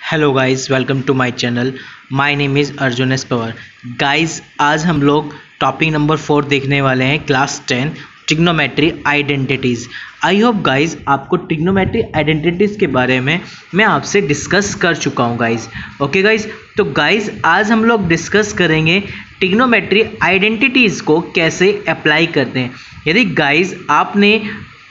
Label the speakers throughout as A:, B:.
A: Hello guys, welcome to my channel. My name is Arjun S Pawar. Guys, आज हम लोग topic number 4 देखने वाले हैं, class 10 trigonometry identities. I hope guys आपको ट्रिग्नोमेट्री आइडेंटिटीज़ के बारे में मैं आपसे डिस्कस कर चुका हूं गाइस। ओके गाइस, तो गाइस आज हम लोग डिस्कस करेंगे ट्रिग्नोमेट्री आइडेंटिटीज़ को कैसे अप्लाई करते हैं। यदि गाइस आपने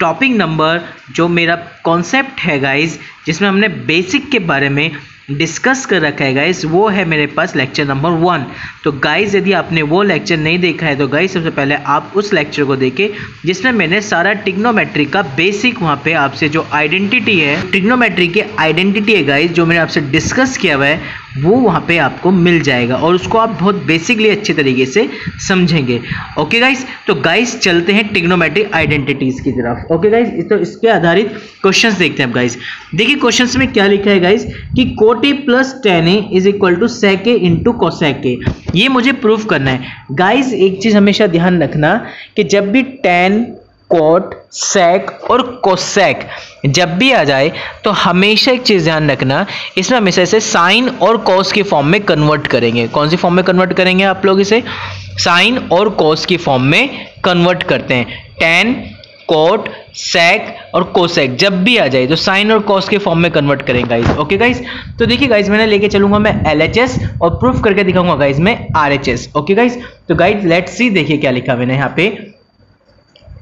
A: टॉपिक नंबर जो मेरा कॉन्सेप्ट है गाइस, जिसमें हमने बेसिक के बारे में डिस्कस कर रखा है गाइस, वो है मेरे पास लेक्चर नंबर 1। तो गाइस यदि आपने वो लेक्चर नहीं देखा है तो गाइस सबसे पहले आप उस लेक्चर को देखें, जिसमें मैंने सारा ट्रिग्नोमेट्री का बेसिक वहाँ पे आपसे जो आइडेंटिटी है, ट्रिग्नोमेट्री की आइडेंटिटी है गाइस, जो मैंने आपसे डिस्कस किया हुआ है वो वहाँ पे आपको मिल जाएगा और उसको आप बहुत बेसिकली अच्छे तरीके से समझेंगे। ओके गाइस, तो गाइस चलते हैं ट्रिग्नोमेट्री आइडेंटिटीज की तरफ। ओके गाइस, तो इसके आधारित क्वेश्चंस देखते हैं अब गाइस। देखिए क्वेश्चंस में क्या लिखा है गाइस कि cot A plus tan A is equal to sec A into cosec A. ये मुझे प्रूफ करना है गाइस। एक चीज हमेशा ध्यान रखना कि जब भी टेन, कोट, सेक और कोसेक जब भी आ जाए तो हमेशा एक चीज ध्यान रखना, इसमें हमेशा इसे साइन और कॉस की फॉर्म में कन्वर्ट करेंगे। कौन सी फॉर्म में कन्वर्ट करेंगे आप लोग? इसे साइन और कॉस की फॉर्म में कन्वर्ट करते हैं। टेन, कोट, सेक और कोसेक जब भी आ जाए तो साइन और कॉस के फॉर्म में कन्वर्ट करेंगे गाइस। ओके गाइस, तो देखिए गाइस मैंने लेके चलूंगा मैं LHS और प्रूफ करके दिखाऊंगा गाइस मैं RHS। ओके गाइस, तो गाइस लेट्स सी, देखिए क्या लिखा मैंने यहाँ पे।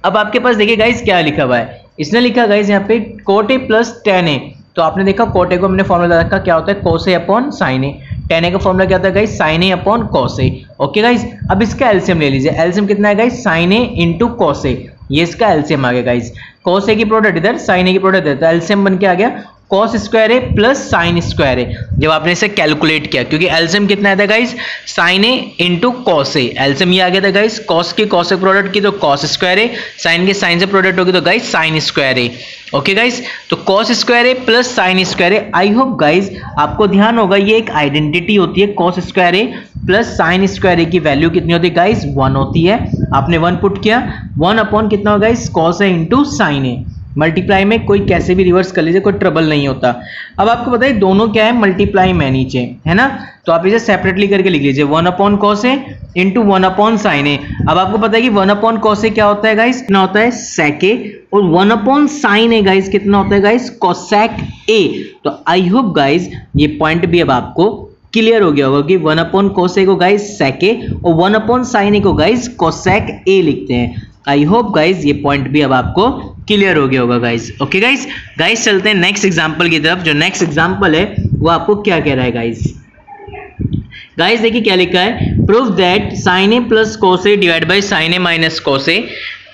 A: अब आपके पास देखिए गाइस क्या लिखा हुआ है। इसने लिखा गाइस यहाँ पे कोट ए प्लस टेन ए। तो आपने देखा कोट ए को हमने फॉर्मूला रखा, क्या होता है कोस A upon sine A. Ten ए का फॉर्मूला क्या होता है guys? Sine A upon cos A. Okay guys, अब इसका एलसीएम ले लीजिए। एलसीएम कितना है गाइस? साइन ए इंटू कोस ए। ये इसका एलसीएम आ गया गाइस। कोस ए की प्रोडक्ट इधर, साइन ए की प्रोडक्ट इधर, तो एलसीएम बन के आ गया कॉस स्क्वायर ए प्लस साइन स्क्वायर ए। जब आपने इसे कैलकुलेट किया, क्योंकि एलसीएम कितना आता है guys? Sine A into cos A. LCM ये आ गया था गाइस, कॉस की कॉस से प्रोडक्ट की तो कॉस स्क्वायर ए, साइन के साइन से प्रोडक्ट होगी तो guys sign square A. Okay guys, तो कॉस स्क्वायर ए प्लस साइन स्क्वायर ए। आई होप गाइस आपको ध्यान होगा, ये एक आइडेंटिटी होती है। कॉस स्क्वायर ए प्लस साइन स्क्वायर ए की वैल्यू कितनी होती है गाइस? 1 होती है। आपने 1 पुट किया, 1 अपॉन कितना होगा guys? Cos A into sine A. Multiply में कोई कैसे भी रिवर्स कर लीजिए, कोई ट्रबल नहीं होता। अब आपको पता है दोनों क्या है, मल्टीप्लाई में नीचे है ना, तो आप इसे सेपरेटली करके लिख लीजिए, 1 upon cos A into 1 upon sine ए। अब आपको पता है कि 1 अपॉन कॉस ए क्या होता है गाइस? कितना होता है? सेक ए। और 1 अपॉन साइन ए गाइस कितना होता है गाइस? कोसेक ए। तो आई होप गाइस ये पॉइंट भी अब आपको क्लियर हो गया होगा कि 1 अपॉन कॉस ए को गाइस सेक ए और 1 अपॉन साइन ए को गाइस कोसेक ए लिखते हैं। आई होप गाइस ये पॉइंट भी अब आपको क्लियर हो गया होगा गाइस। ओके गाइस, गाइस चलते हैं नेक्स्ट एग्जांपल की तरफ। जो नेक्स्ट एग्जांपल है वो आपको क्या कह रहा है गाइस? गाइस देखिए क्या लिखा है, prove that sine A plus cos a divide by sine A minus cos A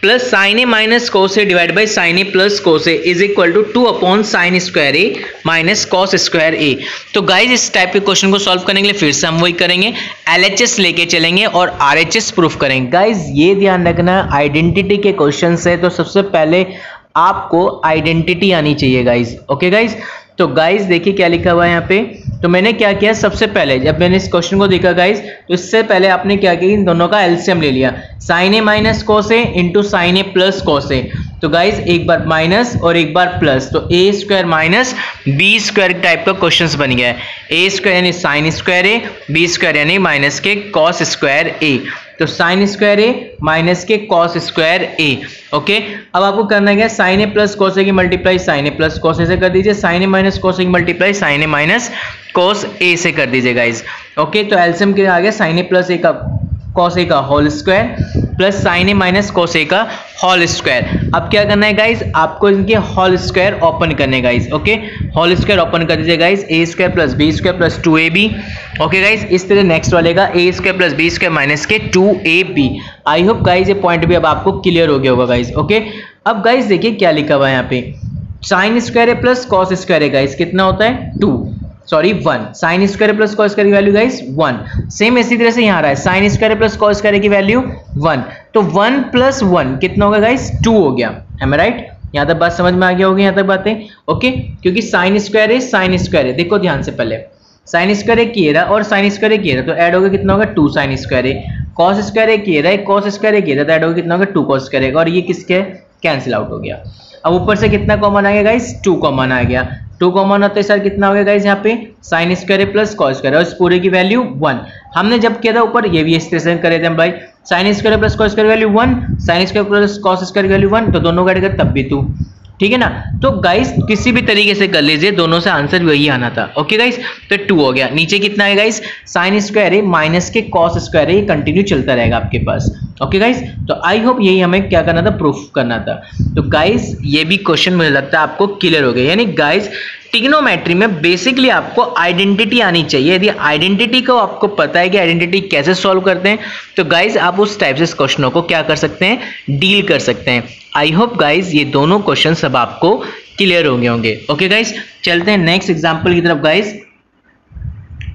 A: plus sine A minus cos a divide by sine A plus cos A is equal to 2 upon sine square A minus cos square ए। तो guys इस type के question को solve करने के लिए फिर से हम वही करेंगे, LHS लेके चलेंगे और RHS प्रूफ करेंगे। गाइज ये ध्यान रखना, आइडेंटिटी के क्वेश्चन है तो सबसे पहले आपको आइडेंटिटी आनी चाहिए गाइज। ओके गाइज, तो गाइज देखिए क्या लिखा हुआ है यहाँ पे। तो मैंने क्या किया, सबसे पहले जब मैंने इस क्वेश्चन को देखा गाइज, तो इससे पहले आपने क्या किया, इन दोनों का एलसीएम ले लिया, साइन ए माइनस कोस ए इंटू साइन ए प्लस कोस ए। तो गाइज एक बार माइनस और एक बार प्लस, तो A square minus B square type का क्वेश्चन बन गया है। ए स्क्वायर यानी sine square A, B square यानी माइनस के कॉस स्क्वायर ए। तो साइन स्क्वायर ए माइनस के कॉस स्क्वायर ए। ओके, अब आपको करना क्या, sine A plus cos A की multiply sine A plus cos A से कर दीजिए, sine A minus cos A की multiply sine A minus cos A से कर दीजिए गाइज। ओके, तो एलसीएम के आ गया साइन ए प्लस ए का कॉस ए का होल स्क्वायर प्लस साइन ए माइनस कॉस ए का होल स्क्वायर। अब क्या करना है गाइज, आपको इनके होल स्क्वायर ओपन करने guys. Okay, whole square open कर दीजिए guys, A square plus B square plus 2ab। Okay guys, इस तरह नेक्स्ट वाले का A square plus B square minus के 2ab। आई होप गाइज ये पॉइंट भी अब आपको क्लियर हो गया होगा गाइज। ओके, अब गाइज देखिए क्या लिखा हुआ है यहाँ पे, साइन स्क्वायर ए प्लस कॉस स्क्वायर ए गाइज कितना होता है? 1। Sine square plus cos square की वैल्यू गाइस 1। सेम इसी तरह से यहाँ आ रहा है, sine square plus cos square की वैल्यू 1। तो 1 प्लस 1 कितना होगा गाइस? 2 हो गया। एम आई राइट? यहाँ तक बात समझ में आ गया होगी यहाँ तक बातें? ओके, क्योंकि साइन स्क्वायर है, देखो ध्यान से, पहले साइन स्क्वायर एक किया और साइन स्क्वायर एक किया, तो ऐड होगा कितना होगा? 2 साइन स्क्वायर है। कॉस स्क्वायर एक किया, कॉस स्क्वायर एक किया, तो ऐड होगा कितना होगा? 2 कॉस स्क्वायर। और ये किसके कैंसिल आउट हो गया। अब ऊपर से कितना कॉमन आ गया गाइस? 2 कॉमन आ गया। 2 कॉमन होता है सर, कितना हो गया गाइस यहाँ पे sine square plus cos square, और इस पूरे की वैल्यू 1। हमने जब किया था ऊपर ये भी इस तरह से करे थे हम भाई, sine square plus cos square value 1, sine square plus cos square value 1, तो दोनों का ऐड कर तब भी 2, ठीक है ना। तो गाइस किसी भी तरीके से कर लीजिए, दोनों से आंसर वही आना था। ओके गाइस, तो 2 हो गया। नीचे कितना है गाइस, साइन स्क्वायर है माइनस के कॉस स्क्वायर है, ये कंटिन्यू चलता रहेगा आपके पास। ओके गाइस, तो आई होप यही हमें क्या करना था, प्रूफ करना था। तो गाइस ये भी क्वेश्चन मुझे लगता है आपको क्लियर हो गया। यानी गाइस ट्रिग्नोमेट्री में बेसिकली आपको आइडेंटिटी आनी चाहिए। यदि आइडेंटिटी को आपको पता है कि आइडेंटिटी कैसे सॉल्व करते हैं, तो गाइस आप उस टाइप से क्वेश्चनों को क्या कर सकते हैं, डील कर सकते हैं। आई होप गाइस ये दोनों क्वेश्चन सब आपको क्लियर हो गए होंगे। ओके गाइस, चलते हैं नेक्स्ट एग्जांपल की तरफ। गाइस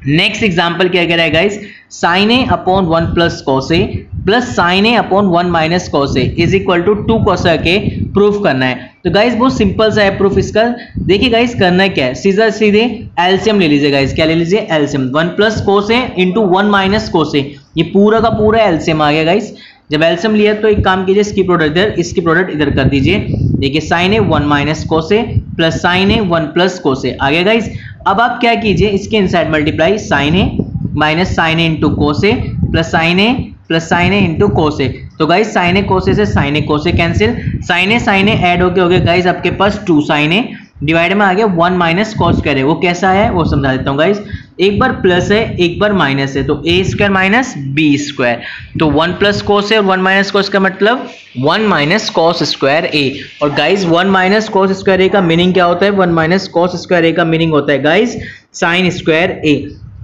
A: नेक्स्ट एग्जांपल क्या कह रहा है guys, sine A upon 1 plus cos A plus sine A upon 1 minus cos A is equal to 2 cosec A proof करना है। तो गाइस बहुत सिंपल सा है प्रूफ इसका। देखिए गाइस करना क्या है, सीधे एलसीएम ले लीजिए गाइस। क्या ले लीजिए, एलसीएम। 1 प्लस कोस ए इंटू 1 माइनस कोस ए, ये पूरा का पूरा एलसीएम आ गया गाइस। जब एलसीएम लिया तो एक काम कीजिए, इसकी प्रोडक्ट इधर, इसकी प्रोडक्ट इधर कर दीजिए। देखिए साइन ए 1 माइनस कोस ए प्लस साइन ए 1 प्लस कोस ए आ गया गाइस। अब आप क्या कीजिए, इसके इनसाइड मल्टीप्लाई साइन ए माइनस साइन ए इंटू कोस ए प्लस साइन ए इंटू कोस ए। तो गाइस साइन ए कोस ए से साइन ए कोस ए कैंसिल, साइन ए ऐड होके हो गया गाइस आपके पास 2 साइन ए, डिवाइड में आ गया 1 माइनस कॉस स्क्वायर है। वो कैसा है वो समझा देता हूँ गाइस। एक बार प्लस है एक बार माइनस है, तो A square minus B square, तो 1 प्लस कोस है और 1 माइनस कोस का मतलब 1 माइनस कॉस स्क्वायर ए। और गाइस 1 माइनस कॉस स्क्वायर ए का मीनिंग क्या होता है, 1 माइनस कॉस स्क्वायर ए का मीनिंग होता है गाइस साइन स्क्वायर ए।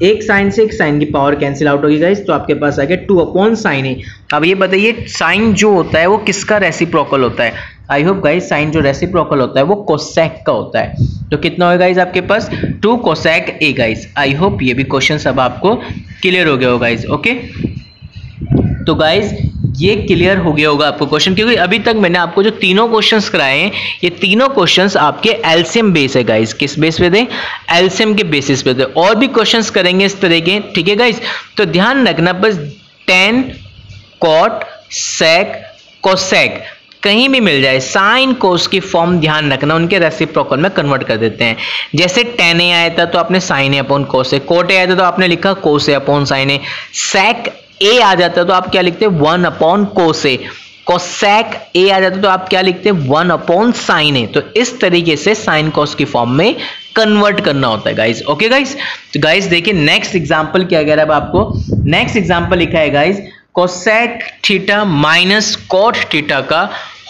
A: एक साइन से एक साइन की पावर कैंसिल आउट होगी गाइस, तो आपके पास आ गया 2 अपॉन साइन ए। अब ये बताइए साइन जो होता है वो किसका रेसिप्रोकल होता है। आई होप गाइस साइन जो रेसिप्रोकल होता है वो कोसेक का होता है। तो कितना होगा गाइस आपके पास 2 cosec A guys. I hope ये भी क्वेश्चन सब आपको क्लियर हो गया होगा गाइस। ओके, तो गाइस ये क्लियर हो गया होगा आपको क्वेश्चन, क्योंकि अभी तक मैंने आपको जो तीनों क्वेश्चंस कराए हैं ये तीनों क्वेश्चंस आपके एलसीएम बेस है गाइस। किस बेस पे थे, एलसीएम के बेसिस पे थे। और भी क्वेश्चंस करेंगे इस तरह के, ठीक है गाइस। तो ध्यान रखना बस tan cot sec cosec कहीं भी मिल जाए, साइन कोस की फॉर्म ध्यान रखना, उनके रेसिप्रोकल में कन्वर्ट कर देते हैं। जैसे tan ए आया था तो आपने sine A upon cos A, cot A आया था तो आपने लिखा cos A upon sine A, sec A आ जाता तो आप क्या लिखते हैं 1 अपॉन कोस ए, कोसेक ए आ जाता तो आप क्या लिखते हैं 1 अपॉन साइन ए। तो इस तरीके से साइन कोस की फॉर्म में कन्वर्ट करना होता है गाइस। ओके गाइस, तो गाइस देखिए नेक्स्ट एग्जांपल क्या कह रहा है आपको। नेक्स्ट एग्जांपल लिखा है guys cosec theta minus cot theta का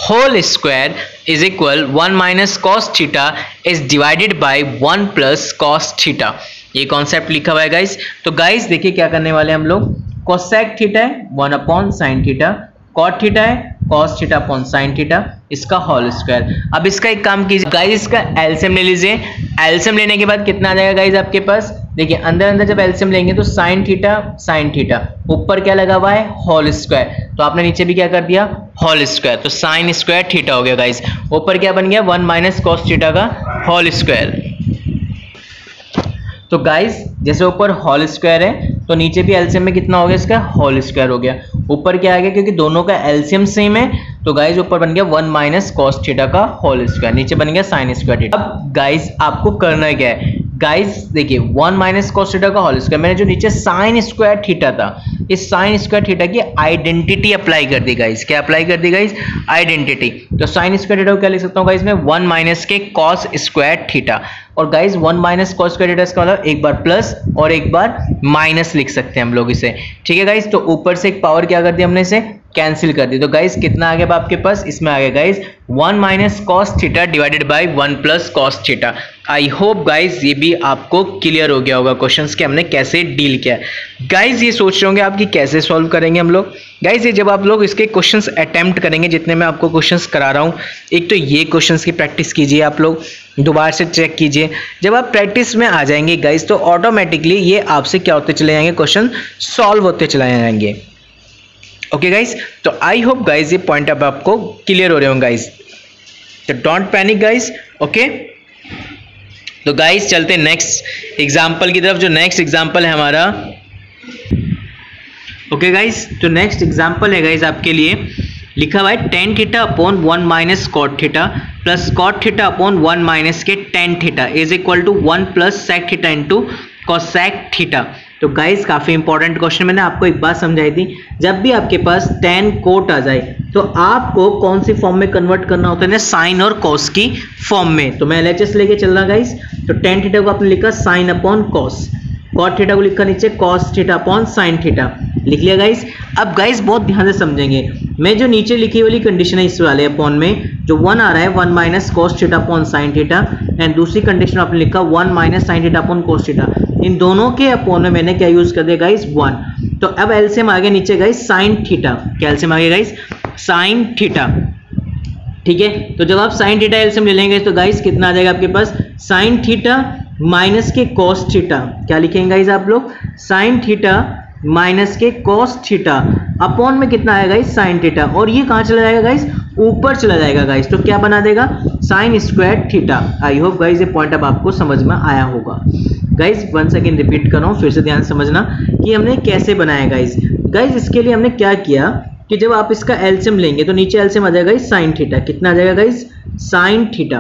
A: whole square is equal 1 minus cos theta is divided by 1 plus cos theta. ये कॉन्सेप्ट लिखा हुआ है गाइस। तो गाइस देखिए क्या करने वाले हम लोग, कोसेक थीटा है 1 upon sine theta, cot theta है cos theta upon sine theta, इसका होल स्क्वायर। अब इसका एक काम कीजिए गाइस, इसका एलसीएम ले लीजिए। एलसीएम लेने के बाद कितना आ जाएगा गाइस आपके पास, देखिए अंदर अंदर जब एलसीएम लेंगे तो साइन थीटा ऊपर क्या लगा हुआ है होल स्क्वायर, तो आपने नीचे भी क्या कर दिया होल स्क्वायर, तो साइन स्क्वायर थीटा हो गया गाइस। ऊपर क्या बन गया 1 माइनस कॉस थीटा का होल स्क्वायर। तो गाइस जैसे ऊपर होल स्क्वायर है तो नीचे भी एलसीएम में कितना हो गया इसका होल स्क्वायर हो गया। ऊपर क्या आ गया, क्योंकि दोनों का एलसीएम सेम है तो गाइस ऊपर बन गया 1 माइनस कॉस थीटा का होल स्क्वायर, नीचे बन गया साइन स्क्वायर थीटा। अब गाइस आपको करना क्या है, गाइस देखिए 1 माइनस कॉस थीटा का होल स्क्वायर, मैंने जो नीचे साइन स्क्वायर थीटा था इस साइन स्क्वायर थीटा की आइडेंटिटी अप्लाई कर दी गाइस। क्या अप्लाई कर दी गाइस, आइडेंटिटी। तो साइन स्क्वायर थीटा को क्या लिख सकता हूँ गाइस मैं 1 माइनस के कॉस स्क्वायर थीटा, और guys 1 minus cos square theta का मतलब एक बार प्लस और एक बार माइनस लिख सकते हैं हम लोग इसे, ठीक है गाइस। तो ऊपर से एक पावर क्या कर दी हमने, इसे कैंसिल कर दी। तो गाइस कितना आ गया आपके पास, इसमें आ गया guys 1 minus cos theta divided by 1 plus cos theta. I hope guys ये भी आपको क्लियर हो गया होगा क्वेश्चंस के हमने कैसे डील किया। गाइस ये सोच रहे होंगे आप कि कैसे सॉल्व करेंगे हम लोग। गाइस ये जब आप लोग इसके क्वेश्चंस अटेम्प्ट करेंगे, जितने मैं आपको क्वेश्चंस करा रहा हूँ, एक तो ये क्वेश्चंस की प्रैक्टिस कीजिए, आप लोग दोबारा से चेक कीजिए। जब आप प्रैक्टिस में आ जाएंगे गाइस तो ऑटोमेटिकली ये आपसे क्या होते चले जाएंगे, क्वेश्चन सॉल्व होते चले जाएंगे। ओके गाइस, तो आई होप गाइस ये पॉइंट अब आपको क्लियर हो रहे होंगे गाइस, तो डोंट पैनिक गाइस। ओके, तो गाइस चलते हैं नेक्स्ट एग्जांपल की तरफ। जो नेक्स्ट एग्जांपल है हमारा, ओके गाइस, तो नेक्स्ट एग्जांपल है गाइस आपके लिए लिखा हुआ है tan theta upon 1 minus cot theta plus cot theta upon 1 minus के tan theta is equal to 1 plus sec theta into cosec theta. तो गाइस काफी इंपॉर्टेंट क्वेश्चन, मैंने आपको एक बात समझाई थी, जब भी आपके पास टेन कोट आ जाए तो आपको कौन सी फॉर्म में कन्वर्ट करना होता है ना, साइन और कॉस की फॉर्म में। तो मैं एलएचएस लेके चल रहा गाइस, तो टेन थीटा को आपने लिखा sine upon cos, cot theta को लिखा नीचे cos theta upon sine theta, लिख लिया गाइस। अब गाइस बहुत ध्यान से समझेंगे, मैं जो नीचे लिखी वाली कंडीशन है इस वाले अपॉन में जो 1 आ रहा है 1 minus cos theta upon sine theta, and दूसरी कंडीशन आपने लिखा 1 minus sine theta upon cos theta, इन दोनों के अपॉन में मैंने क्या यूज कर दिया गाइस 1। तो अब एलसीएम आगे नीचे गाइस साइन थीटा, क्या एलसीएम आगे गाइस साइन थीटा, ठीक है। तो जब आप साइन थीटा एलसीएम ले लेंगे तो गाइस कितना आ जाएगा आपके पास, साइन थीटा माइनस के कॉस थीटा, क्या लिखेंगे गाइस आप लोग, साइन थीटा माइनस के कॉस थीटा अपॉन में कितना आएगा गाइस साइन थीटा, और ये कहां चला जाएगा गाइस, ऊपर चला जाएगा गाइस, तो क्या बना देगा साइन स्क्वायर थीटा। आई होप गाइस ये पॉइंट अब आपको समझ में आया होगा। गाइस वन सेकेंड रिपीट कर रहा हूं, फिर से ध्यान समझना कि हमने कैसे बनाया गाइस। गाइस इसके लिए हमने क्या किया कि जब आप इसका एलसीएम लेंगे तो नीचे एलसीएम आ जाएगा साइन थीटा, कितना आ जाएगा गाइस साइन थीटा,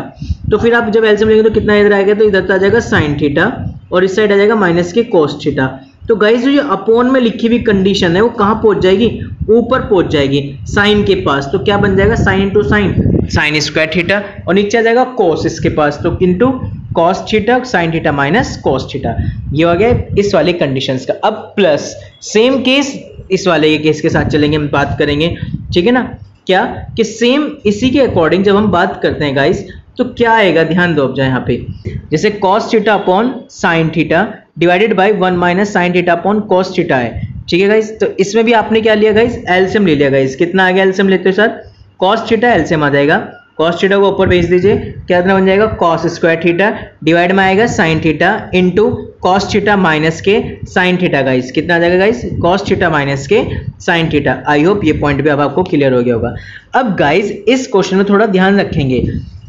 A: तो फिर आप जब एलसीएम लेंगे तो कितना इधर आएगा, तो इधर आ जाएगा साइन थीटा और इस साइड आ जाएगा माइनस के कॉस थीटा। तो गाइस जो ये अपॉन में लिखी हुई कंडीशन है वो कहां पहुंच जाएगी, ऊपर पहुंच जाएगी साइन के पास, तो क्या बन जाएगा sine into sine, sign square theta, और नीचे आ जाएगा कॉस इसके पास, तो into cos theta sine theta minus cos theta, ये हो गया इस वाले कंडीशंस का। अब प्लस सेम केस इस वाले केस के साथ चलेंगे, हम बात करेंगे, ठीक है ना, क्या कि सेम इसी के अकॉर्डिंग जब हम बात करते हैं गाइस तो क्या आएगा, ध्यान दो अब जाए यहाँ पे, जैसे cos theta upon sine theta divided by 1 minus sine theta upon cos theta है, ठीक है गाइस। तो इसमें भी आपने क्या लिया गाइस, एलसीएम ले लिया गाइस, कितना आ गया एलसीएम लेते हो सर, कॉस थीटा एलसीएम आ जाएगा, कॉस थीटा को ऊपर भेज दीजिए, क्या बन जाएगा कॉस स्क्वायर थीटा डिवाइड में आएगा sine theta into cos theta minus के साइन थीटा गाइस, कितना आ जाएगा गाइस कॉस थीटा माइनस के साइन थीटा। आई होप ये पॉइंट भी अब आपको क्लियर हो गया होगा। अब गाइस इस क्वेश्चन में थोड़ा ध्यान रखेंगे,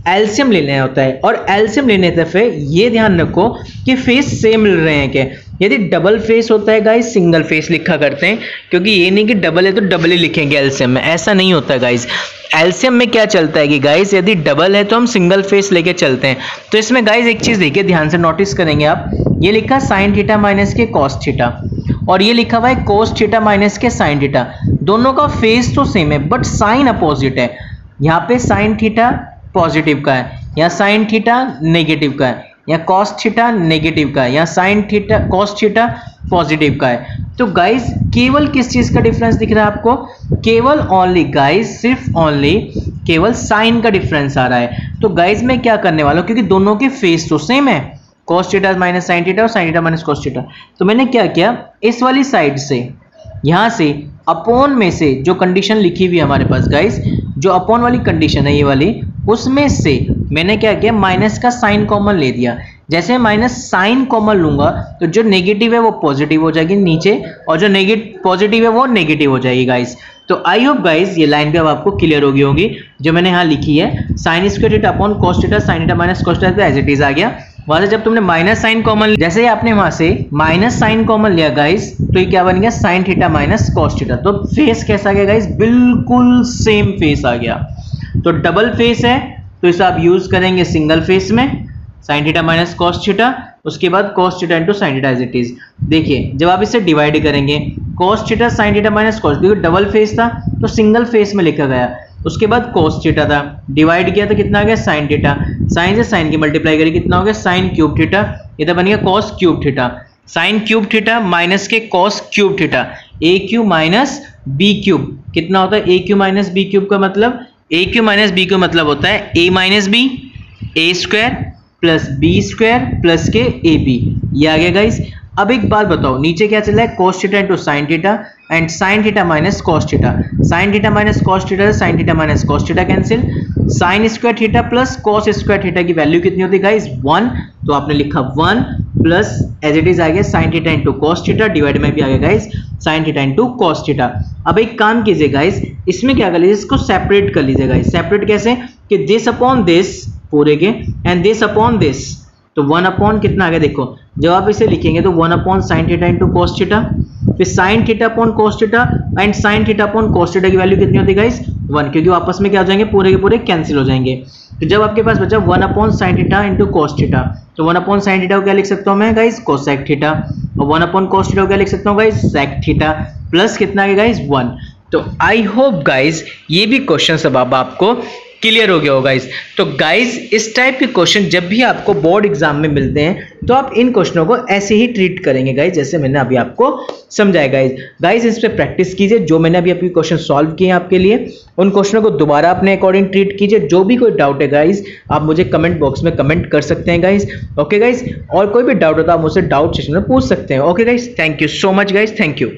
A: एलसीएम लेना होता है, और एलसीएम लेने से ये ध्यान रखो कि फेस सेम मिल रहे हैं क्या। यदि डबल फेस होता है गाइस सिंगल फेस लिखा करते हैं, क्योंकि ये नहीं कि डबल है तो डबल ही लिखेंगे एलसीएम में, ऐसा नहीं होता गाइस। एलसीएम में क्या चलता है कि गाइस यदि डबल है तो हम सिंगल फेस लेके चलते हैं। तो इसमें गाइस एक चीज देखिए, ध्यान से नोटिस करेंगे आप, ये लिखा साइन थीटा माइनस के कॉस थीटा, और ये लिखा हुआ है कोस थीटा माइनस के साइन थीटा, दोनों का फेस तो सेम है बट साइन अपोजिट है। यहाँ पे साइन थीटा पॉजिटिव का है, यहाँ साइन थीटा नेगेटिव का है, यहाँ कॉस थीटा नेगेटिव का है, यहाँ sine theta cos theta positive का है। तो गाइस केवल किस चीज का डिफरेंस दिख रहा है आपको, केवल ओनली गाइस सिर्फ ओनली केवल साइन का डिफरेंस आ रहा है। तो गाइस मैं क्या करने वाला हूं, क्योंकि दोनों के फेस तो सेम है, cos theta minus sine theta और sine theta minus cos theta, तो मैंने क्या किया इस वाली साइड से यहां से अपॉन में से जो कंडीशन लिखी हुई है हमारे पास गाइस, जो अपॉन वाली कंडीशन है ये वाली, उसमें से मैंने क्या किया माइनस का साइन कॉमन ले दिया। जैसे माइनस साइन कॉमन लूंगा तो जो नेगेटिव है वो पॉजिटिव हो जाएगी नीचे, और जो पॉजिटिव है वो नेगेटिव हो जाएगी गाइस। तो आई होप गाइस ये लाइन भी अब आपको क्लियर होगी होगी जो मैंने यहाँ लिखी है, sine square theta upon cos theta sine theta minus cos theta as it is आ गया। वहां से जब तुमने माइनस साइन कॉमन, जैसे ही आपने वहां से माइनस साइन कॉमन लिया गाइस, तो ये क्या बन गया sine theta minus cos theta. तो फेस कैसा आ गया गाइस, बिल्कुल सेम फेस आ गया। तो डबल फेस है तो इसे आप यूज करेंगे सिंगल फेस में, sine theta minus cos theta, उसके बाद cos theta into sine theta as it is. देखिए जब आप इसे डिवाइड करेंगे cos theta sine theta minus cos, क्योंकि डबल फेस था तो सिंगल फेस में लिखा गया, उसके बाद कॉस थीटा था, डिवाइड किया तो कितना आ गया साइन थीटा, साइन से साइन की मल्टीप्लाई करिए कितना हो गया साइन क्यूब थीटा, इधर बन गया cos cube theta, sine cube theta minus के cos cube theta, A cube minus B cube, कितना होता है A cube minus B cube का मतलब, A cube minus B cube मतलब होता है A minus B, A square plus B square plus के ए बी, ये आ गया गाइस। अब एक बात बताओ, नीचे क्या चल रहा है cos theta into sine theta and sine theta minus cos theta, sine theta minus cos theta से sine theta minus cos theta cancel, sine square theta plus cos square theta की वैल्यू कितनी होती है गाइस 1, तो आपने लिखा 1 plus as it is आ गया sine theta into cos theta, divide में भी आ गया guys sine theta into cos theta. अब एक काम कीजिए गाइस, इसमें क्या कर लीजिए, इसको सेपरेट कर लीजिए गाइस। सेपरेट कैसे कि दिस अपॉन दिस पूरे के एंड दिस अपॉन दिस, तो 1 अपॉन कितना आ गया देखो, जब आप इसे लिखेंगे तो 1 upon sine theta into cos theta, फिर sine theta upon cos theta and sine theta upon cos theta की वैल्यू कितनी होती है गाइस 1, क्योंकि आपस में क्या हो जाएंगे, पूरे के पूरे कैंसिल हो जाएंगे। तो जब आपके पास बचा 1/sin theta into cos theta, तो 1/sin थीटा को क्या लिख सकता हूँ मैं गाइस, कोसेक थीटा, और 1/cos थीटा को क्या लिख सकता हूँ गाइस, सेक थीटा, प्लस कितना है गाइस 1। तो आई होप गाइस ये भी क्वेश्चन सब अब आपको क्लियर हो गया होगा गाइस। तो गाइस इस टाइप के क्वेश्चन जब भी आपको बोर्ड एग्जाम में मिलते हैं तो आप इन क्वेश्चनों को ऐसे ही ट्रीट करेंगे गाइस, जैसे मैंने अभी आपको समझाया गाइस इस पे प्रैक्टिस कीजिए। जो मैंने अभी आपके क्वेश्चन सॉल्व किए हैं आपके लिए, उन क्वेश्चनों को दोबारा अपने अकॉर्डिंग ट्रीट कीजिए। जो भी कोई डाउट है गाइस आप मुझे कमेंट बॉक्स में कमेंट कर सकते हैं गाइस। ओके गाइस, और कोई भी डाउट होता है आप मुझसे डाउट सेक्शन में पूछ सकते हैं। Okay guys, thank you so much guys, thank you.